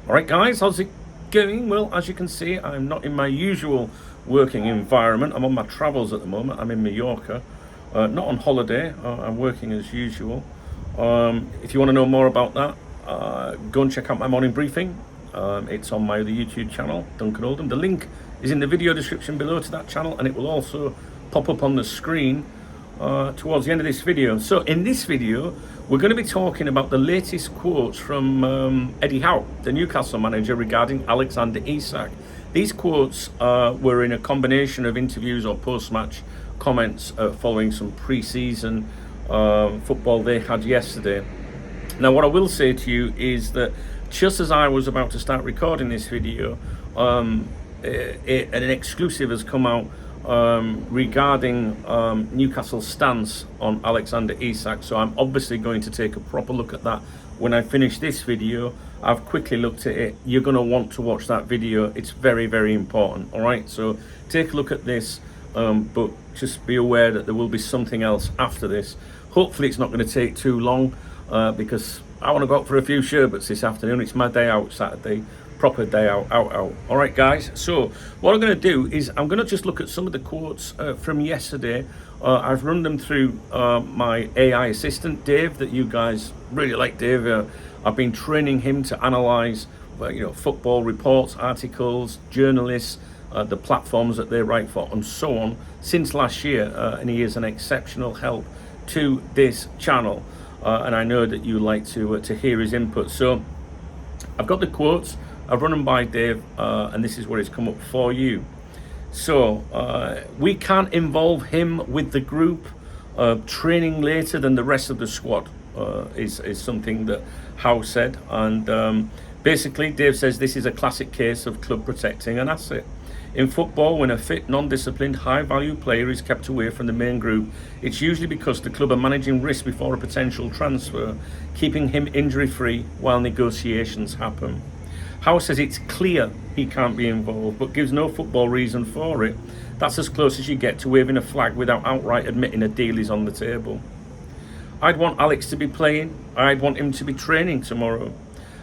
Alright guys, how's it going? Well, as you can see, I'm not in my usual working environment. I'm on my travels at the moment. I'm in Mallorca, not on holiday. I'm working as usual. If you want to know more about that, go and check out my morning briefing. It's on my other YouTube channel, Duncan Oldham. The link is in the video description below to that channel, and it will also pop up on the screen towards the end of this video. So in this video, we're going to be talking about the latest quotes from Eddie Howe, the Newcastle manager, regarding Alexander Isak. These quotes were in a combination of interviews or post-match comments following some pre-season football they had yesterday. Now, what I will say to you is that just as I was about to start recording this video, an exclusive has come out regarding Newcastle's stance on Alexander Isak. So I'm obviously going to take a proper look at that when I finish this video. I've quickly looked at it. You're going to want to watch that video. It's very, very important. All right, so take a look at this, but just be aware that there will be something else after this. Hopefully it's not going to take too long, because I want to go out for a few sherbets this afternoon. It's my day out, Saturday. Proper day out. All right guys, so what I'm going to do is I'm going to just look at some of the quotes from yesterday. I've run them through my AI assistant Dave, that you guys really like. Dave, I've been training him to analyze football reports, articles, journalists, the platforms that they write for, and so on, since last year, and he is an exceptional help to this channel, and I know that you like to hear his input. So I've got the quotes, I've run them by Dave, and this is what it's come up for you. So we can't involve him with the group. Training later than the rest of the squad is something that Howe said, and basically Dave says this is a classic case of club protecting an asset. In football, when a fit, non-disciplined, high-value player is kept away from the main group, it's usually because the club are managing risk before a potential transfer, keeping him injury-free while negotiations happen. Howe says it's clear he can't be involved, but gives no football reason for it. That's as close as you get to waving a flag without outright admitting a deal is on the table. I'd want Alex to be playing. I'd want him to be training tomorrow.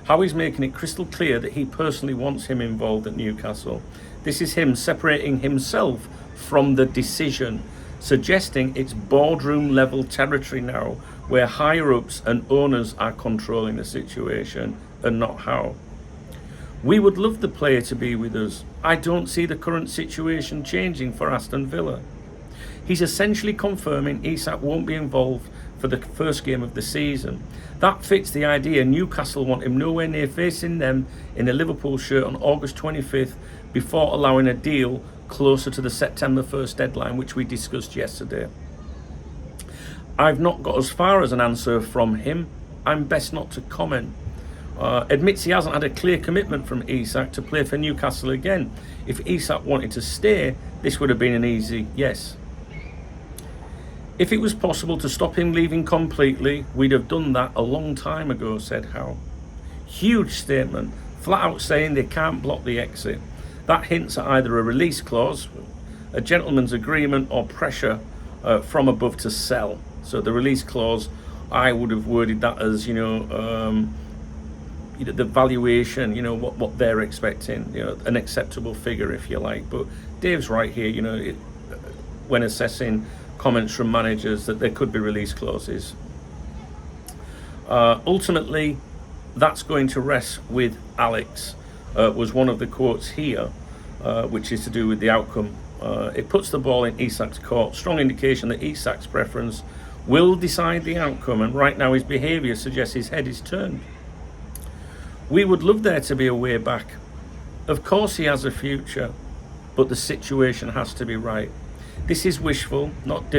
Howe is making it crystal clear that he personally wants him involved at Newcastle. This is him separating himself from the decision, suggesting it's boardroom level territory now, where higher ups and owners are controlling the situation and not Howe. We would love the player to be with us. I don't see the current situation changing for Aston Villa. He's essentially confirming Isak won't be involved for the first game of the season. That fits the idea Newcastle want him nowhere near facing them in a Liverpool shirt on August 25th before allowing a deal closer to the September 1st deadline, which we discussed yesterday. I've not got as far as an answer from him. I'm best not to comment. Admits he hasn't had a clear commitment from Isak to play for Newcastle again. If Isak wanted to stay, this would have been an easy yes. If it was possible to stop him leaving completely, we'd have done that a long time ago, said Howe. Huge statement, flat out saying they can't block the exit. That hints at either a release clause, a gentleman's agreement, or pressure from above to sell. So the release clause, I would have worded that as, the valuation, what they're expecting, an acceptable figure, if you like. But Dave's right here, when assessing comments from managers, that there could be release clauses. Ultimately, that's going to rest with Alex, was one of the quotes here, which is to do with the outcome. It puts the ball in Isak's court. Strong indication that Isak's preference will decide the outcome, and right now his behaviour suggests his head is turned. We would love there to be a way back. Of course he has a future, but the situation has to be right. This is wishful, not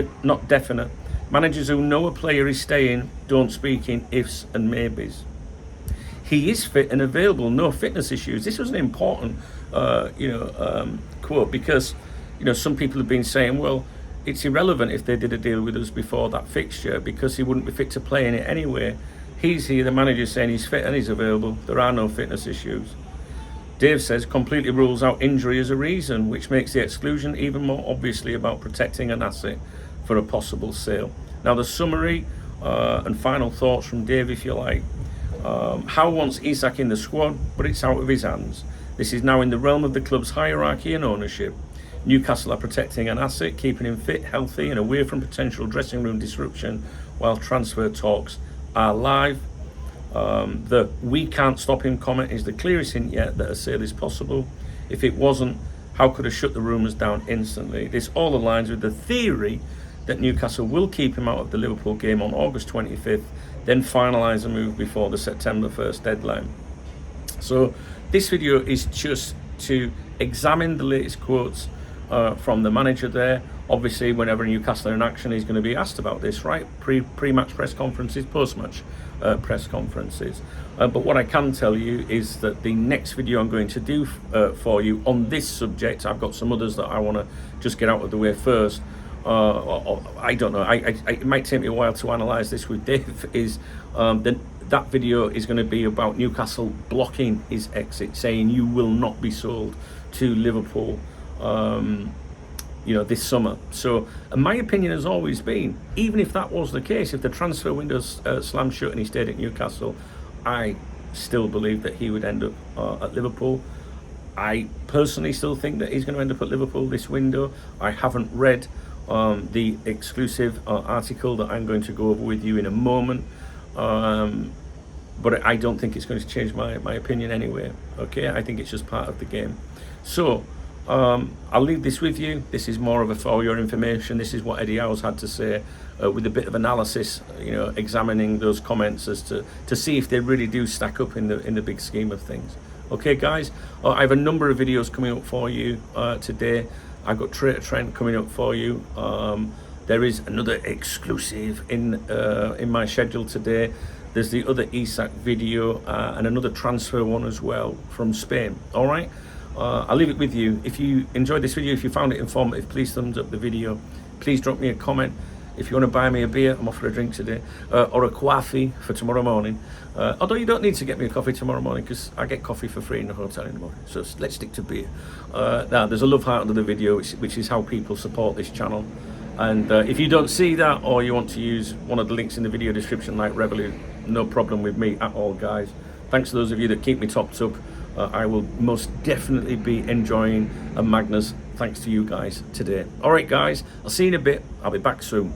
definite. Managers who know a player is staying don't speak in ifs and maybes. He is fit and available, no fitness issues. This was an important, quote, because, some people have been saying, well, it's irrelevant if they did a deal with us before that fixture because he wouldn't be fit to play in it anyway. He's here, the manager's saying he's fit and he's available. There are no fitness issues. Dave says completely rules out injury as a reason, which makes the exclusion even more obviously about protecting an asset for a possible sale. Now the summary and final thoughts from Dave, if you like. Howe wants Isak in the squad, but it's out of his hands. This is now in the realm of the club's hierarchy and ownership. Newcastle are protecting an asset, keeping him fit, healthy, and away from potential dressing room disruption while transfer talks are live. The "we can't stop him" comment is the clearest hint yet that a sale is possible. If it wasn't, Howe could have shut the rumours down instantly. This all aligns with the theory that Newcastle will keep him out of the Liverpool game on August 25th, then finalise a move before the September 1st deadline. So this video is just to examine the latest quotes from the manager there. Obviously, whenever Newcastle are in action, he's going to be asked about this, right? Pre-match press conferences, post-match press conferences. But what I can tell you is that the next video I'm going to do for you on this subject, I've got some others that I want to just get out of the way first. I don't know. It might take me a while to analyse this with Dave. That video is going to be about Newcastle blocking his exit, saying you will not be sold to Liverpool. This summer. So my opinion has always been, even if that was the case, if the transfer window's slammed shut and he stayed at Newcastle, I still believe that he would end up at Liverpool. I personally still think that he's going to end up at Liverpool this window. I haven't read the exclusive article that I'm going to go over with you in a moment, but I don't think it's going to change my opinion anyway. Okay, I think it's just part of the game. So I'll leave this with you. This is more of a for your information. This is what Eddie Howe's had to say, with a bit of analysis, examining those comments as to see if they really do stack up in the big scheme of things. Okay, guys, I have a number of videos coming up for you today. I've got Traitor Trent coming up for you. There is another exclusive in my schedule today. There's the other Isak video and another transfer one as well from Spain. All right. I'll leave it with you. If you enjoyed this video, if you found it informative, please thumbs up the video. Please drop me a comment. If you want to buy me a beer, I'm off for a drink today, or a coffee for tomorrow morning. Although you don't need to get me a coffee tomorrow morning, because I get coffee for free in the hotel in the morning. So let's stick to beer. Now, there's a love heart under the video, which is how people support this channel. And if you don't see that, or you want to use one of the links in the video description like Revolut, no problem with me at all, guys. Thanks to those of you that keep me topped up. I will most definitely be enjoying a Magnus thanks to you guys today. All right, guys, I'll see you in a bit. I'll be back soon.